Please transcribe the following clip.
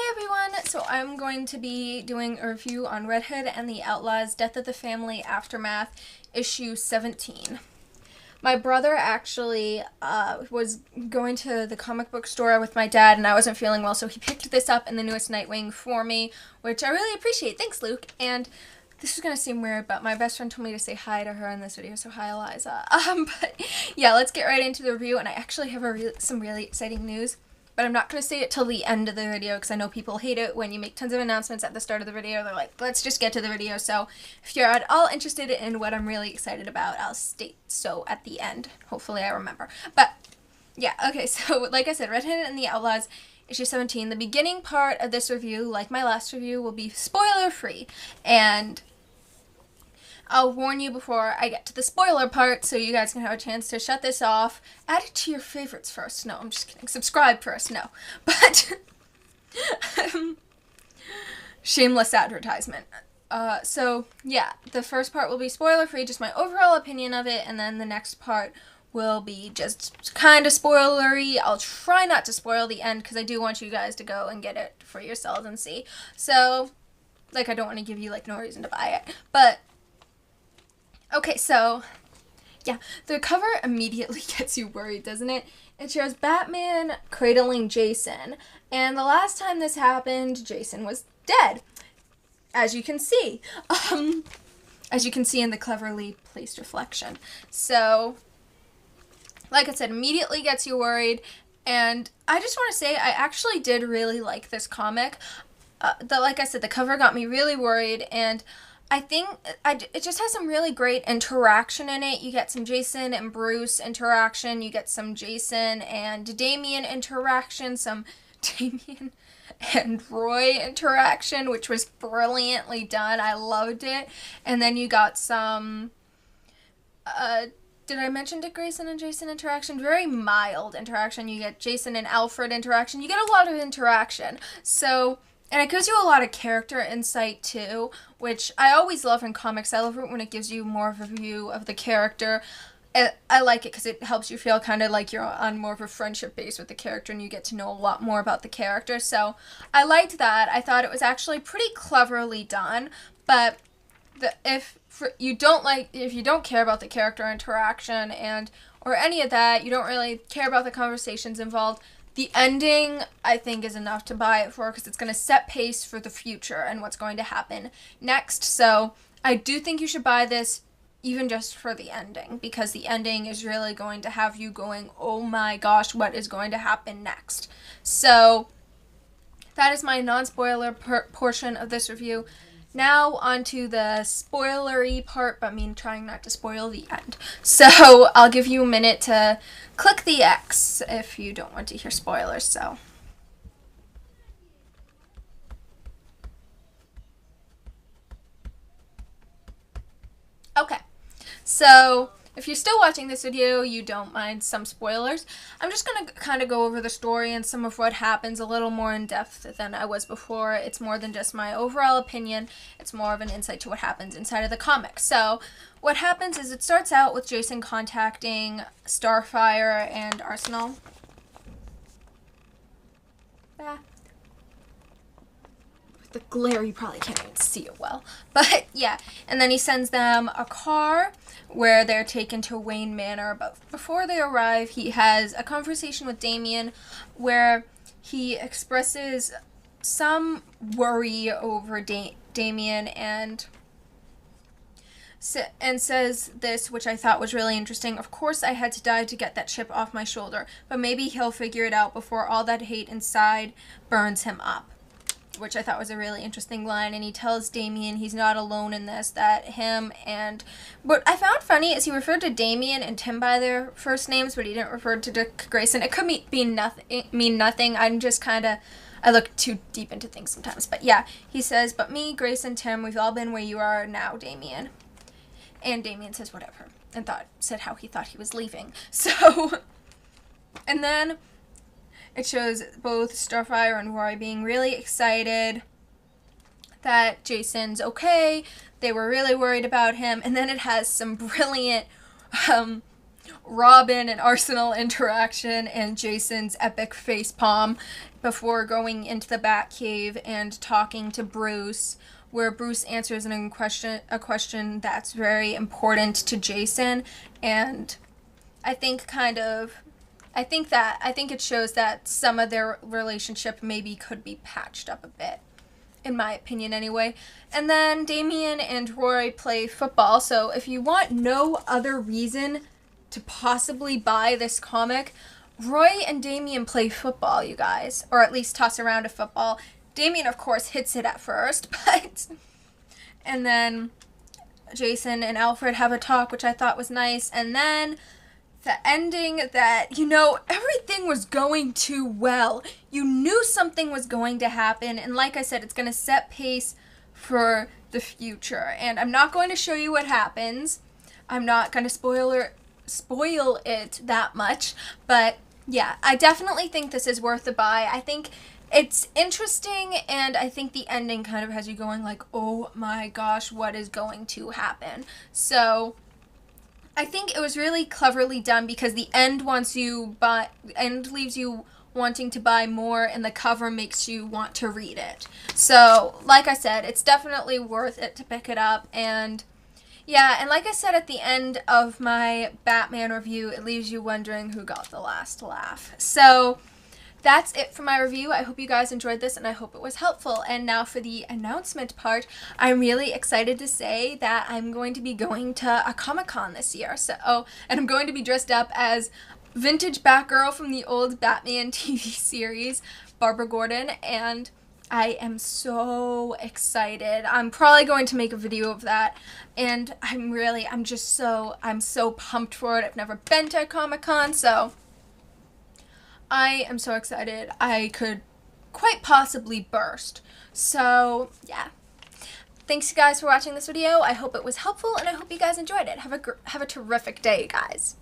Hi everyone! So I'm going to be doing a review on Red Hood and the Outlaws Death of the Family Aftermath issue 17. My brother actually was going to the comic book store with my dad and I wasn't feeling well, so he picked this up in the newest Nightwing for me, which I really appreciate. Thanks, Luke. And this is going to seem weird, but my best friend told me to say hi to her in this video, so hi, Eliza. But yeah, let's get right into the review, and I actually have some really exciting news. But I'm not going to say it till the end of the video because I know people hate it when you make tons of announcements at the start of the video. They're like, let's just get to the video. So if you're at all interested in what I'm really excited about, I'll state so at the end. Hopefully I remember. But yeah, okay, so like I said, Red Hood and the Outlaws, issue 17. The beginning part of this review, like my last review, will be spoiler-free. And I'll warn you before I get to the spoiler part so you guys can have a chance to shut this off. Add it to your favorites first. No, I'm just kidding. Subscribe first. No. But shameless advertisement. So, yeah, the first part will be spoiler-free, just my overall opinion of it, and then the next part will be just kind of spoilery. I'll try not to spoil the end because I do want you guys to go and get it for yourselves and see. So, like, I don't want to give you, like, no reason to buy it. But okay, so, yeah, the cover immediately gets you worried, doesn't it? It shows Batman cradling Jason, and the last time this happened, Jason was dead, as you can see. As you can see in the cleverly placed reflection. So, like I said, immediately gets you worried, and I just want to say I actually did really like this comic. Like I said, the cover got me really worried, and I think it just has some really great interaction in it. You get some Jason and Bruce interaction. You get some Jason and Damian interaction. Some Damian and Roy interaction, which was brilliantly done. I loved it. And then you got some, did I mention Dick Grayson and Jason interaction? Very mild interaction. You get Jason and Alfred interaction. You get a lot of interaction. So, and it gives you a lot of character insight, too, which I always love in comics. I love it when it gives you more of a view of the character. I like it because it helps you feel kind of like you're on more of a friendship base with the character and you get to know a lot more about the character. So I liked that. I thought it was actually pretty cleverly done, but if you don't care about the character interaction or any of that, you don't really care about the conversations involved, the ending, I think, is enough to buy it for because it's going to set pace for the future and what's going to happen next. So I do think you should buy this even just for the ending because the ending is really going to have you going, oh my gosh, what is going to happen next? So that is my non-spoiler portion of this review. Now on to the spoilery part, but trying not to spoil the end. So I'll give you a minute to click the X if you don't want to hear spoilers, so. Okay, so if you're still watching this video, you don't mind some spoilers. I'm just going to kind of go over the story and some of what happens a little more in depth than I was before. It's more than just my overall opinion. It's more of an insight to what happens inside of the comic. So what happens is it starts out with Jason contacting Starfire and Arsenal. With the glare, you probably can't even see it well. But yeah, and then he sends them a car where they're taken to Wayne Manor. But before they arrive, he has a conversation with Damian where he expresses some worry over Damian and says this, which I thought was really interesting. Of course I had to die to get that chip off my shoulder, but maybe he'll figure it out before all that hate inside burns him up. Which I thought was a really interesting line, and he tells Damian he's not alone in this, that him and... What I found funny is he referred to Damian and Tim by their first names, but he didn't refer to Dick Grayson. It could mean nothing. I'm just kind of... I look too deep into things sometimes. But yeah, he says, but me, Grayson, Tim, we've all been where you are now, Damian. And Damian says whatever, and said how he thought he was leaving. So... And then it shows both Starfire and Roy being really excited that Jason's okay. They were really worried about him. And then it has some brilliant Robin and Arsenal interaction and Jason's epic facepalm before going into the Batcave and talking to Bruce, where Bruce answers a question that's very important to Jason, and I think I think it shows that some of their relationship maybe could be patched up a bit, in my opinion anyway. And then Damien and Roy play football, so if you want no other reason to possibly buy this comic, Roy and Damien play football, you guys, or at least toss around a football. Damien, of course, hits it at first, but... And then Jason and Alfred have a talk, which I thought was nice, and then the ending that, you know, everything was going too well. You knew something was going to happen, and like I said, it's going to set pace for the future. And I'm not going to show you what happens. I'm not going to spoil it that much, but yeah, I definitely think this is worth a buy. I think it's interesting, and I think the ending kind of has you going like, oh my gosh, what is going to happen? So I think it was really cleverly done because the end leaves you wanting to buy more, and the cover makes you want to read it. So, like I said, it's definitely worth it to pick it up. And yeah, and like I said at the end of my Batman review, it leaves you wondering who got the last laugh. So that's it for my review. I hope you guys enjoyed this, and I hope it was helpful. And now for the announcement part, I'm really excited to say that I'm going to be going to a Comic-Con this year. And I'm going to be dressed up as vintage Batgirl from the old Batman TV series, Barbara Gordon, and I am so excited. I'm probably going to make a video of that, and I'm so pumped for it. I've never been to a Comic-Con, so I am so excited. I could quite possibly burst. So, yeah. Thanks, guys, for watching this video. I hope it was helpful, and I hope you guys enjoyed it. Have a terrific day, guys.